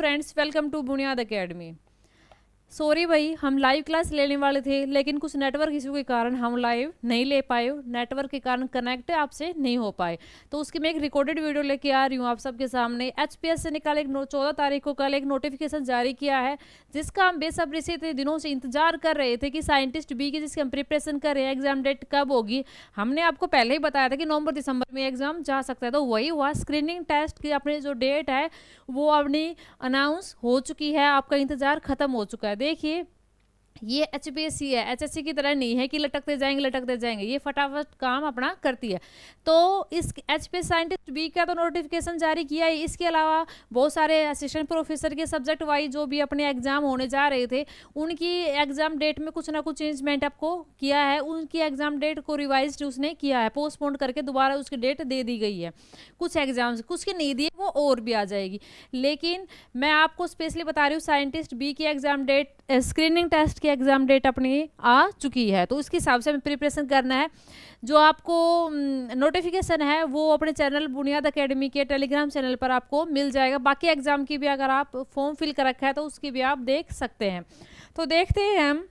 Friends, welcome to बुनियाद academy. Sorry भाई, हम लाइव क्लास लेने वाले थे लेकिन कुछ नेटवर्क इशू के कारण हम लाइव नहीं ले पाए। नेटवर्क के कारण कनेक्ट आपसे नहीं हो पाए, तो उसकी मैं एक रिकॉर्डेड वीडियो लेके आ रही हूँ आप सबके सामने। एचपीएस से निकाल 14 तारीख को कल एक नोटिफिकेशन जारी किया है, जिसका हम बेसब्री से इतने दिनों से इंतजार कर रहे थे कि साइंटिस्ट बी की जिसकी हम प्रिपरेशन कर रहे हैं, एग्जाम डेट कब होगी। हमने आपको पहले ही बताया था कि नवंबर दिसंबर में एग्जाम जा सकता है, तो वही हुआ। स्क्रीनिंग टेस्ट की अपनी जो डेट है वो अपनी अनाउंस हो चुकी है, आपका इंतजार खत्म हो चुका है। देखिए, ये एचपीएससी है, एचएससी की तरह नहीं है कि लटकते जाएंगे, ये फटाफट काम अपना करती है। तो इस एचपीएस साइंटिस्ट बी का तो नोटिफिकेशन जारी किया है। इसके अलावा बहुत सारे असिस्टेंट प्रोफेसर के सब्जेक्ट वाइज जो भी अपने एग्जाम होने जा रहे थे, उनकी एग्जाम डेट में कुछ ना कुछ चेंजमेंट आपको किया है। उनकी एग्जाम डेट को रिवाइज उसने किया है, पोस्टपोन करके दोबारा उसकी डेट दे दी गई है। कुछ एग्जाम्स कुछ की नहीं दी, वो और भी आ जाएगी। लेकिन मैं आपको स्पेशली बता रही हूँ, साइंटिस्ट बी की एग्जाम डेट, स्क्रीनिंग टेस्ट की एग्जाम डेट अपनी आ चुकी है, तो उसके हिसाब से हमें प्रिपरेशन करना है। जो आपको नोटिफिकेशन है वो अपने चैनल बुनियाद एकेडमी के टेलीग्राम चैनल पर आपको मिल जाएगा। बाकी एग्जाम की भी अगर आप फॉर्म फिल कर रखा है तो उसकी भी आप देख सकते हैं। तो देखते हैं हम,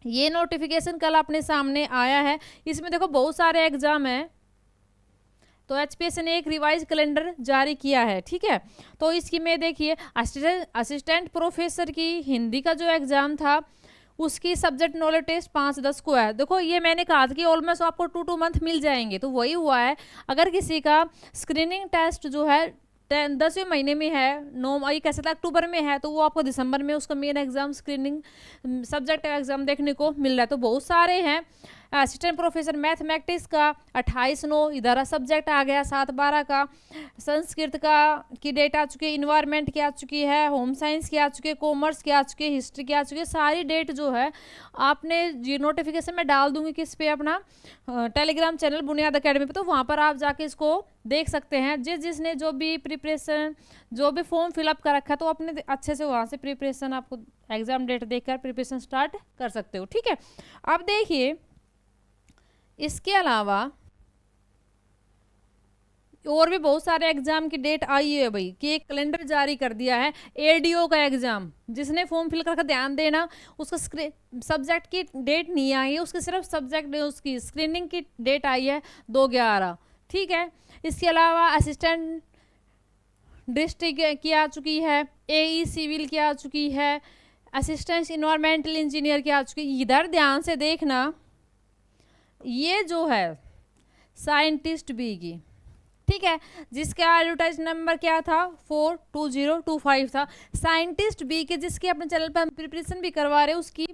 ये नोटिफिकेशन कल अपने सामने आया है। इसमें देखो बहुत सारे एग्जाम हैं, तो एचपीएस ने एक रिवाइज कैलेंडर जारी किया है, ठीक है। तो इसकी में देखिए, असिस्टेंट प्रोफेसर की हिंदी का जो एग्जाम था उसकी सब्जेक्ट नॉलेज टेस्ट 5-10 को है। देखो, ये मैंने कहा था कि ऑलमोस्ट आपको 2 मंथ मिल जाएंगे, तो वही हुआ है। अगर किसी का स्क्रीनिंग टेस्ट जो है 10वें महीने में है, 9 कह सकते अक्टूबर में है, तो वो आपको दिसंबर में उसका main exam screening subject exam देखने को मिल रहा है। तो बहुत सारे हैं। असिस्टेंट प्रोफेसर मैथमेटिक्स का 28/9 इधर सब्जेक्ट आ गया, 7/12 का। संस्कृत का की डेट आ चुकी है, इन्वायरमेंट की आ चुकी है, होम साइंस की आ चुकी है, कॉमर्स की आ चुकी है, हिस्ट्री की आ चुकी है। सारी डेट जो है आपने ये नोटिफिकेशन में डाल दूंगी किस पे, अपना टेलीग्राम चैनल बुनियाद एकेडमी पे, तो वहाँ पर आप जाके इसको देख सकते हैं। जिसने जो भी प्रिपरेशन, जो भी फॉर्म फिलअप कर रखा है, तो अपने अच्छे से वहाँ से प्रिपरेशन, आपको एग्जाम डेट देखकर प्रिपरेशन स्टार्ट कर सकते हो, ठीक है। अब देखिए, इसके अलावा और भी बहुत सारे एग्जाम की डेट आई है भाई, कि एक कैलेंडर जारी कर दिया है एडीओ का एग्जाम। जिसने फॉर्म फिल करके ध्यान देना, उसका सब्जेक्ट की डेट नहीं आई है, उसकी सिर्फ सब्जेक्ट उसकी स्क्रीनिंग की डेट आई है 2/11, ठीक है। इसके अलावा असिस्टेंट डिस्ट्रिक्ट की आ चुकी है, एई सिविल की आ चुकी है, असिस्टेंट इन्वायरमेंटल इंजीनियर की आ चुकी है। इधर ध्यान से देखना, ये जो है साइंटिस्ट बी की, ठीक है, जिसका एडवर्टाइज नंबर क्या था 42025 था। साइंटिस्ट बी के जिसकी अपने चैनल पर हम प्रिपरेशन भी करवा रहे हैं, उसकी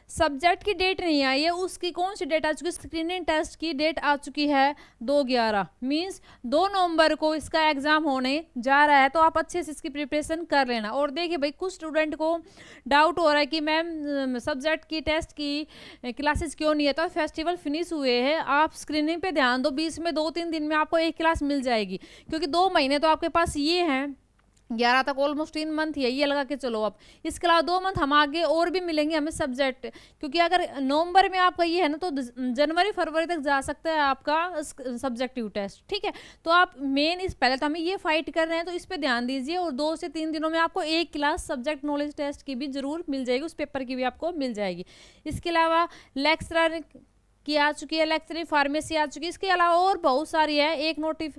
सब्जेक्ट की डेट नहीं आई है। उसकी कौन सी डेट आ चुकी है? स्क्रीनिंग टेस्ट की डेट आ चुकी है 2/11, मीन्स 2 नवंबर को इसका एग्जाम होने जा रहा है। तो आप अच्छे से इसकी प्रिपरेशन कर लेना। और देखिए भाई, कुछ स्टूडेंट को डाउट हो रहा है कि मैम सब्जेक्ट की टेस्ट की क्लासेस क्यों नहीं है। तो फेस्टिवल फिनिश हुए हैं, आप स्क्रीनिंग पे ध्यान दो। बीच में 2-3 दिन में आपको एक क्लास मिल जाएगी, क्योंकि 2 महीने तो आपके पास ये हैं, 11 तक ऑलमोस्ट 3 मंथ ही है, ये लगा के चलो आप। इसके अलावा 2 मंथ हम आगे और भी मिलेंगे हमें सब्जेक्ट, क्योंकि अगर नवंबर में आपका ये है ना, तो जनवरी-फरवरी तक जा सकता है आपका सब्जेक्टिव टेस्ट, ठीक है। तो आप मेन इस पहले तो हमें ये फाइट कर रहे हैं, तो इस पर ध्यान दीजिए। और 2 से 3 दिनों में आपको एक क्लास सब्जेक्ट नॉलेज टेस्ट की भी जरूर मिल जाएगी, उस पेपर की भी आपको मिल जाएगी। इसके अलावा लेक्चरर की आ चुकी है, लेक्चरर फार्मेसी आ चुकी है। इसके अलावा और बहुत सारी है, एक नोटिस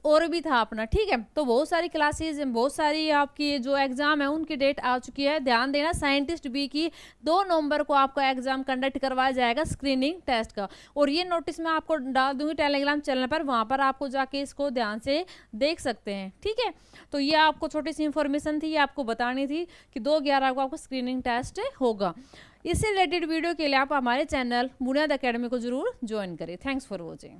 और भी था अपना, ठीक है। तो बहुत सारी क्लासेस, बहुत सारी आपकी जो एग्जाम है उनकी डेट आ चुकी है। ध्यान देना, साइंटिस्ट बी की 2 नवंबर को आपका एग्जाम कंडक्ट करवाया जाएगा स्क्रीनिंग टेस्ट का। और ये नोटिस मैं आपको डाल दूंगी टेलीग्राम चैनल पर, वहां पर आपको जाके इसको ध्यान से देख सकते हैं, ठीक है। तो ये आपको छोटी सी इंफॉर्मेशन थी, ये आपको बतानी थी कि 2/11 को आपको स्क्रीनिंग टेस्ट होगा। इससे रिलेटेड वीडियो के लिए आप हमारे चैनल बुनियाद एकेडमी को जरूर ज्वाइन करें। Thanks for watching.